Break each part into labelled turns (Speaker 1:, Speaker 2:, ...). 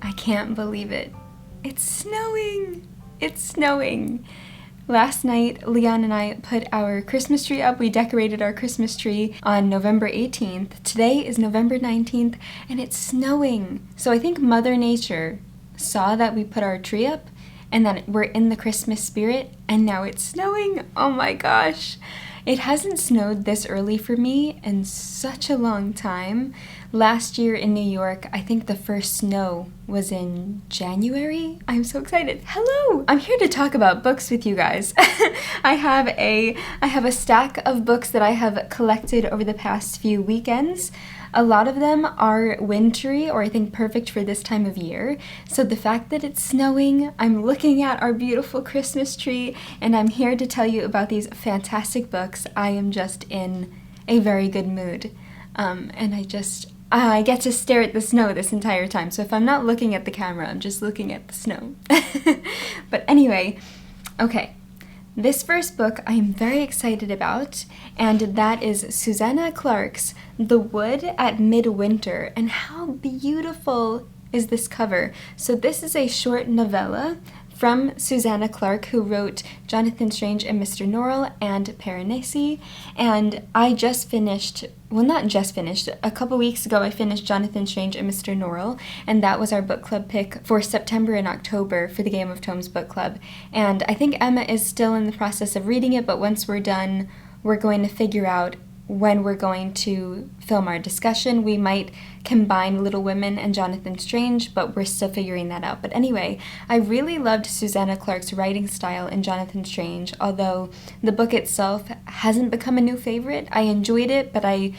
Speaker 1: I can't believe it. It's snowing! It's snowing! Last night, Leon and I put our Christmas tree up. We decorated our Christmas tree on November 18th. Today is November 19th, and it's snowing. So I think Mother Nature saw that we put our tree up, and that we're in the Christmas spirit, and now it's snowing. Oh my gosh. It hasn't snowed this early for me in such a long time. Last year in New York, I think the first snow was in January. I'm so excited. Hello! I'm here to talk about books with you guys. I have a stack of books that I have collected over the past few weekends. A lot of them are wintry, or I think perfect for this time of year. So the fact that it's snowing, I'm looking at our beautiful Christmas tree, and I'm here to tell you about these fantastic books. I am just in a very good mood. And I get to stare at the snow this entire time. So if I'm not looking at the camera, I'm just looking at the snow. But anyway, okay. This first book I am very excited about, and that is Susanna Clarke's The Wood at Midwinter. And how beautiful is this cover? So this is a short novella from Susanna Clarke, who wrote Jonathan Strange and Mr. Norrell and Piranesi. And I just finished, well, not just finished, a couple weeks ago I finished Jonathan Strange and Mr. Norrell, and that was our book club pick for September and October for the Game of Tomes book club. And I think Emma is still in the process of reading it, but once we're done, we're going to figure out when we're going to film our discussion. We might combine Little Women and Jonathan Strange, but we're still figuring that out. But anyway, I really loved Susanna Clarke's writing style in Jonathan Strange, although the book itself hasn't become a new favorite. I enjoyed it, but I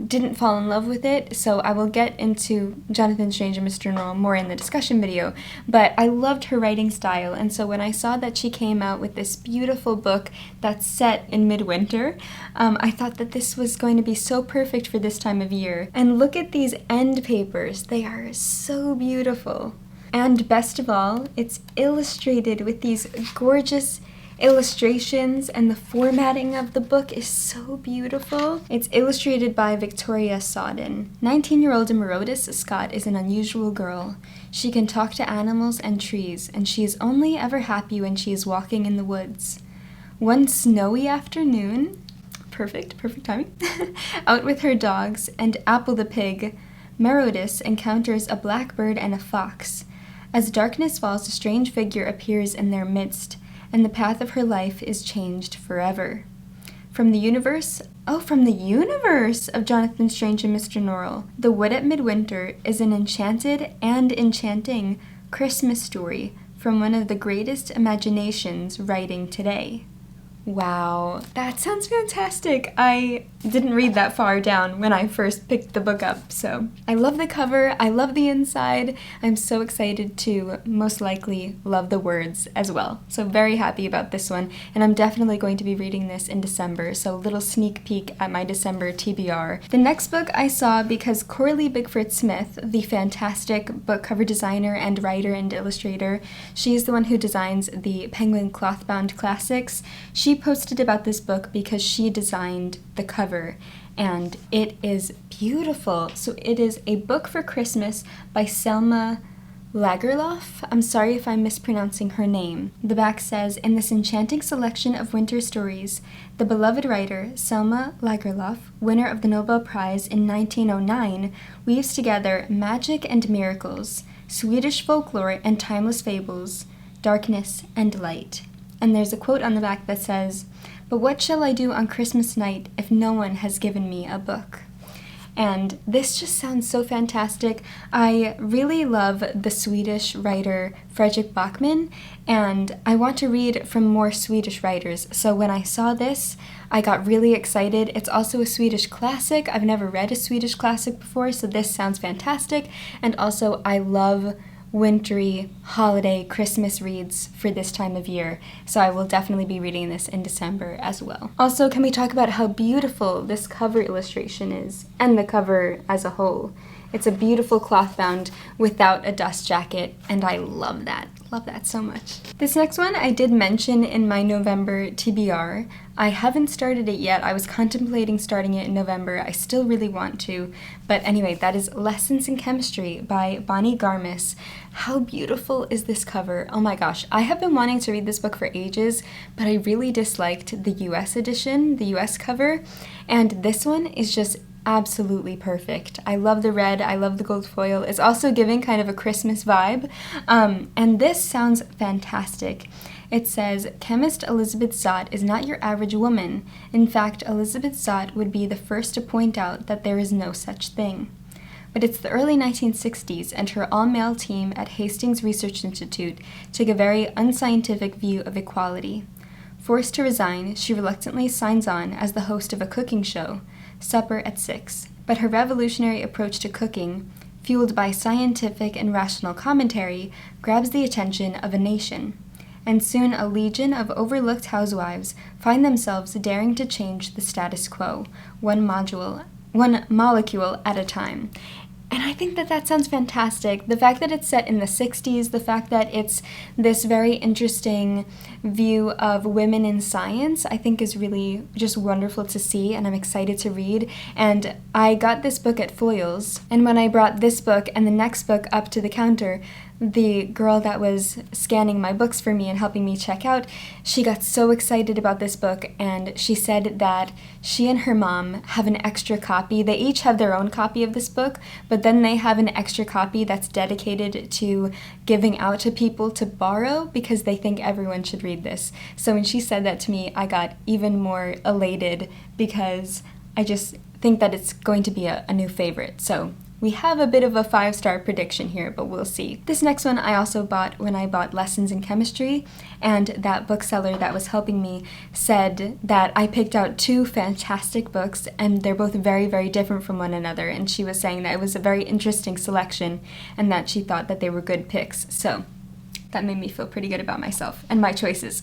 Speaker 1: didn't fall in love with it, so I will get into Jonathan Strange and Mr. Norrell more in the discussion video, but I loved her writing style, and so when I saw that she came out with this beautiful book that's set in midwinter, I thought that this was going to be so perfect for this time of year. And look at these end papers, they are so beautiful. And best of all, it's illustrated with these gorgeous illustrations, and the formatting of the book is so beautiful. It's illustrated by Victoria Sodden. 19-year-old Merodis Scott is an unusual girl. She can talk to animals and trees, and she is only ever happy when she is walking in the woods. One snowy afternoon, perfect timing, out with her dogs and Apple the pig, Merodis encounters a blackbird and a fox. As darkness falls, a strange figure appears in their midst, and the path of her life is changed forever. From the universe of Jonathan Strange and Mr. Norrell, The Wood at Midwinter is an enchanted and enchanting Christmas story from one of the greatest imaginations writing today. Wow, that sounds fantastic. I didn't read that far down when I first picked the book up, so I love the cover, I love the inside. I'm so excited to most likely love the words as well. So very happy about this one, and I'm definitely going to be reading this in December, so a little sneak peek at my December TBR. The next book I saw because Coralie Bigford Smith, the fantastic book cover designer and writer and illustrator, she is the one who designs the Penguin Clothbound Classics. She posted about this book because she designed the cover, and it is beautiful. So it is a book for Christmas by Selma Lagerlöf. I'm sorry if I'm mispronouncing her name. The back says, in this enchanting selection of winter stories, the beloved writer Selma Lagerlöf, winner of the Nobel Prize in 1909, weaves together magic and miracles, Swedish folklore and timeless fables, darkness and light. And there's a quote on the back that says, "But what shall I do on Christmas night if no one has given me a book?" And this just sounds so fantastic. I really love the Swedish writer Fredrik Backman, and I want to read from more Swedish writers. So when I saw this, I got really excited. It's also a Swedish classic. I've never read a Swedish classic before, so this sounds fantastic. And also, I love wintry holiday Christmas reads for this time of year, so I will definitely be reading this in December as well. Also, can we talk about how beautiful this cover illustration is, and the cover as a whole? It's a beautiful cloth bound without a dust jacket, and I love that. Love that so much. This next one I did mention in my November TBR. I haven't started it yet. I was contemplating starting it in November. I still really want to. But anyway, that is Lessons in Chemistry by Bonnie Garmus. How beautiful is this cover? Oh my gosh. I have been wanting to read this book for ages, but I really disliked the US edition, the US cover. And this one is just absolutely perfect. I love the red. I love the gold foil. It's also giving kind of a Christmas vibe. And this sounds fantastic. It says, chemist Elizabeth Zott is not your average woman. In fact, Elizabeth Zott would be the first to point out that there is no such thing. But it's the early 1960s, and her all-male team at Hastings Research Institute take a very unscientific view of equality. Forced to resign, she reluctantly signs on as the host of a cooking show, Supper at 6. But her revolutionary approach to cooking, fueled by scientific and rational commentary, grabs the attention of a nation. And soon a legion of overlooked housewives find themselves daring to change the status quo, one molecule at a time. And I think that sounds fantastic. The fact that it's set in the 60s, the fact that it's this very interesting view of women in science, I think is really just wonderful to see, and I'm excited to read. And I got this book at Foyles, and when I brought this book and the next book up to the counter, the girl that was scanning my books for me and helping me check out, she got so excited about this book, and she said that she and her mom have an extra copy. They each have their own copy of this book, but then they have an extra copy that's dedicated to giving out to people to borrow because they think everyone should read this. So when she said that to me, I got even more elated because I just think that it's going to be a new favorite. So we have a bit of a 5-star prediction here, but we'll see. This next one I also bought when I bought Lessons in Chemistry, and that bookseller that was helping me said that I picked out 2 fantastic books, and they're both very, very different from one another, and she was saying that it was a very interesting selection, and that she thought that they were good picks. So that made me feel pretty good about myself and my choices.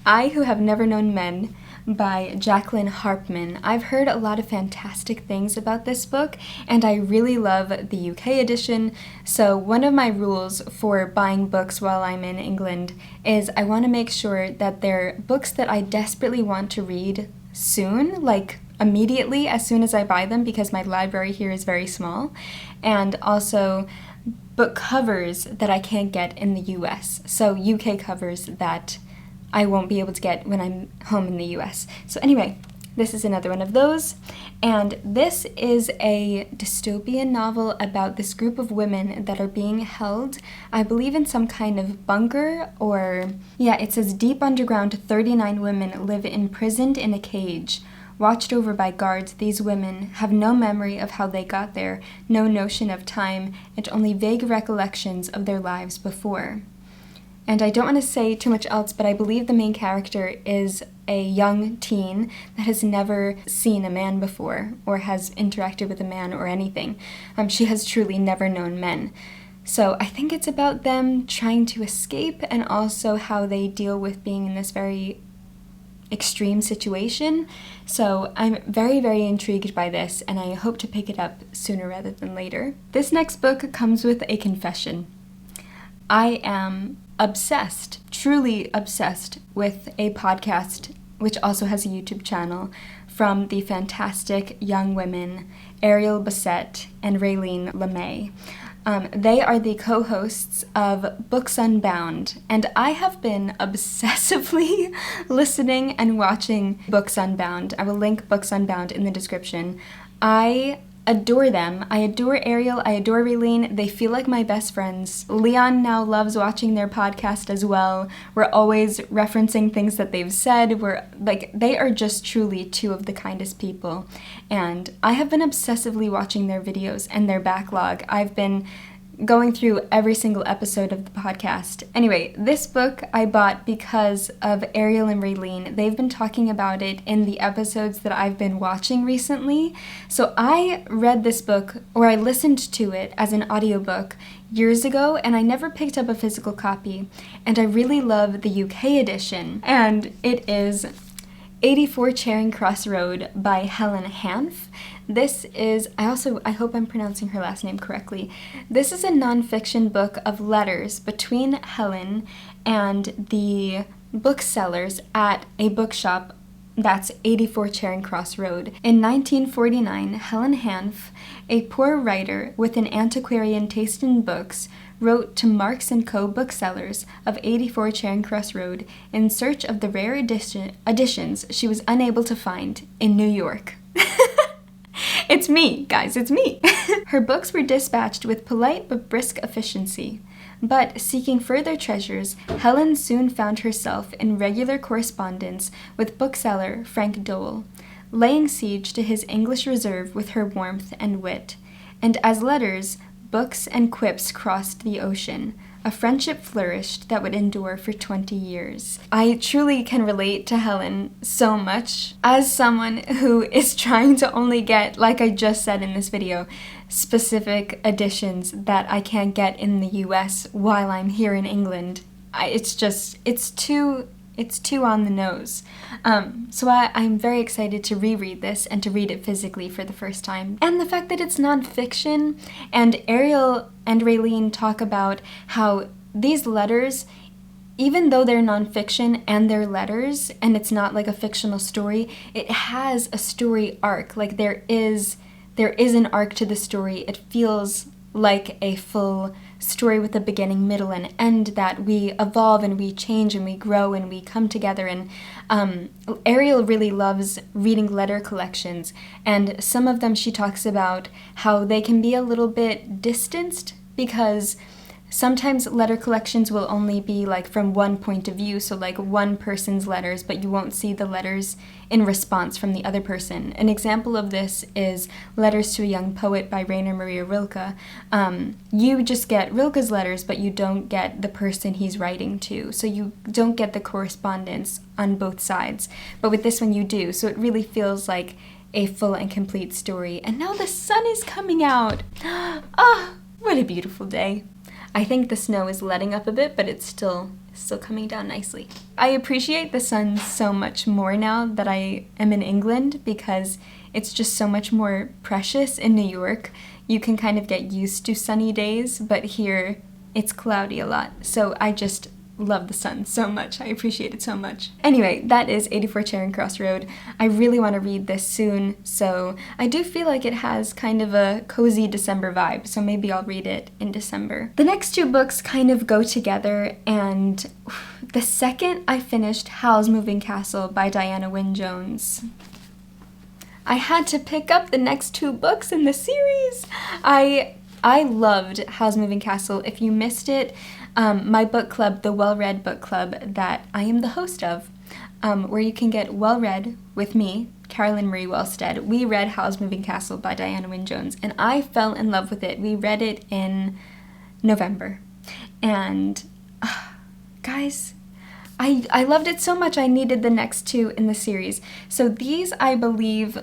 Speaker 1: I Who Have Never Known Men by Jacqueline Harpman. I've heard a lot of fantastic things about this book, and I really love the UK edition. So one of my rules for buying books while I'm in England is I want to make sure that they're books that I desperately want to read soon, like immediately as soon as I buy them, because my library here is very small, and also book covers that I can't get in the US. So UK covers that I won't be able to get when I'm home in the US. So anyway, this is another one of those. And this is a dystopian novel about this group of women that are being held, I believe, in some kind of bunker, or yeah, it says deep underground 39 women live imprisoned in a cage. Watched over by guards, these women have no memory of how they got there, no notion of time, and only vague recollections of their lives before. And I don't want to say too much else, but I believe the main character is a young teen that has never seen a man before or has interacted with a man or anything. She has truly never known men. So I think it's about them trying to escape and also how they deal with being in this very extreme situation. So I'm very, very intrigued by this, and I hope to pick it up sooner rather than later. This next book comes with a confession. I am obsessed, truly obsessed, with a podcast which also has a YouTube channel from the fantastic young women Ariel Bassett and Raylene LeMay. They are the co-hosts of Books Unbound, and I have been obsessively listening and watching Books Unbound. I will link Books Unbound in the description. I adore them. I adore Ariel. I adore Helene. They feel like my best friends. Leon now loves watching their podcast as well. We're always referencing things that they've said. They are just truly 2 of the kindest people. And I have been obsessively watching their videos and their backlog. I've been going through every single episode of the podcast. Anyway, this book I bought because of Ariel and Raylene. They've been talking about it in the episodes that I've been watching recently. So I read this book, or I listened to it as an audiobook years ago, and I never picked up a physical copy. And I really love the UK edition. And it is 84 Charing Cross Road by Helen Hanff. This is, I hope I'm pronouncing her last name correctly. This is a nonfiction book of letters between Helen and the booksellers at a bookshop That's 84 Charing Cross Road. In 1949, Helen Hanff, a poor writer with an antiquarian taste in books, wrote to Marks & Co. booksellers of 84 Charing Cross Road in search of the rare editions she was unable to find in New York. It's me, guys, it's me. Her books were dispatched with polite but brisk efficiency. But, seeking further treasures, Helen soon found herself in regular correspondence with bookseller Frank Dole, laying siege to his English reserve with her warmth and wit. And as letters, books, and quips crossed the ocean, a friendship flourished that would endure for 20 years. I truly can relate to Helen so much as someone who is trying to only get, like I just said in this video, specific editions that I can't get in the US while I'm here in England. It's too on the nose. So I'm very excited to reread this and to read it physically for the first time. And the fact that it's nonfiction, and Ariel and Raylene talk about how these letters, even though they're nonfiction and they're letters, and it's not like a fictional story, it has a story arc. Like there is an arc to the story. It feels like a full story with a beginning, middle, and end, that we evolve and we change and we grow and we come together. And Ariel really loves reading letter collections, and some of them she talks about how they can be a little bit distanced because sometimes letter collections will only be like from one point of view, so like one person's letters, but you won't see the letters in response from the other person. An example of this is Letters to a Young Poet by Rainer Maria Rilke. You just get Rilke's letters, but you don't get the person he's writing to, so you don't get the correspondence on both sides. But with this one you do, so it really feels like a full and complete story. And now the sun is coming out. Ah, what a beautiful day. I think the snow is letting up a bit, but it's still coming down nicely. I appreciate the sun so much more now that I am in England because it's just so much more precious in New York. You can kind of get used to sunny days, but here it's cloudy a lot. So I just love the sun so much. I appreciate it so much. Anyway, that is 84 Charing Cross Road. I really want to read this soon, so I do feel like it has kind of a cozy December vibe, so maybe I'll read it in December. The next two books kind of go together, and the second I finished Howl's Moving Castle by Diana Wynne Jones, I had to pick up the next two books in the series. I loved Howl's Moving Castle. If you missed it, my book club, the Well Read book club that I am the host of, where you can get well read with me, Carolyn Marie Wellstead. We read Howl's Moving Castle by Diana Wynne Jones, and I fell in love with it. We read it in November, and guys, I loved it so much I needed the next two in the series. So these, I believe,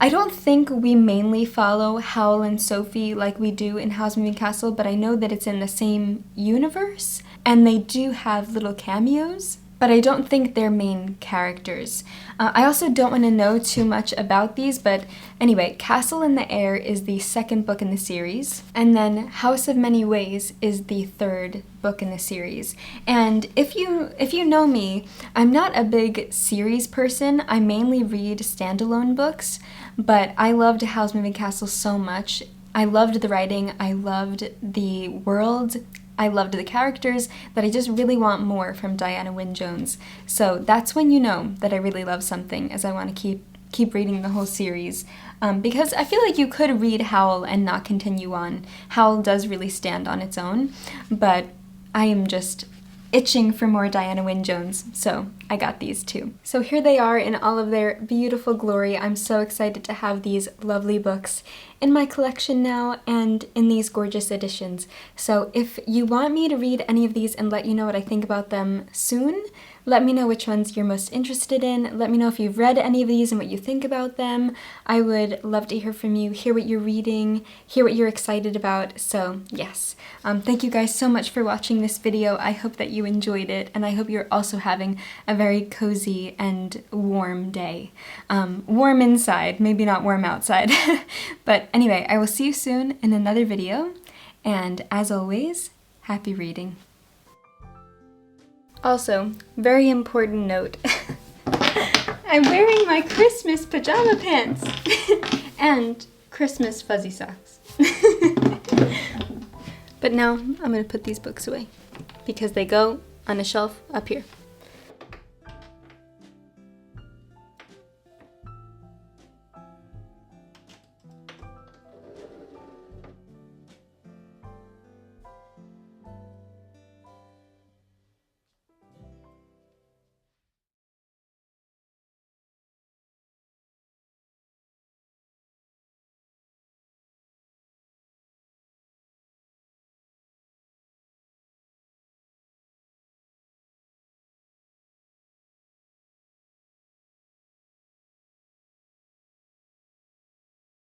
Speaker 1: I don't think we mainly follow Howl and Sophie like we do in Howl's Moving Castle, but I know that it's in the same universe, and they do have little cameos, but I don't think they're main characters. I also don't want to know too much about these, but anyway, Castle in the Air is the second book in the series, and then House of Many Ways is the third book in the series. And if you know me, I'm not a big series person. I mainly read standalone books, but I loved Howl's Moving Castle so much. I loved the writing, I loved the world, I loved the characters, that I just really want more from Diana Wynne Jones. So that's when you know that I really love something, as I want to keep reading the whole series. Because I feel like you could read Howl and not continue on. Howl does really stand on its own, but I am just itching for more Diana Wynne Jones, so I got these too. So here they are in all of their beautiful glory. I'm so excited to have these lovely books in my collection now and in these gorgeous editions. So if you want me to read any of these and let you know what I think about them soon, let me know which ones you're most interested in. Let me know if you've read any of these and what you think about them. I would love to hear from you, hear what you're reading, hear what you're excited about. So yes, thank you guys so much for watching this video. I hope that you enjoyed it, and I hope you're also having a very cozy and warm day. Warm inside, maybe not warm outside. But anyway, I will see you soon in another video, and as always, happy reading. Also, very important note, I'm wearing my Christmas pajama pants and Christmas fuzzy socks. But now I'm going to put these books away because they go on a shelf up here.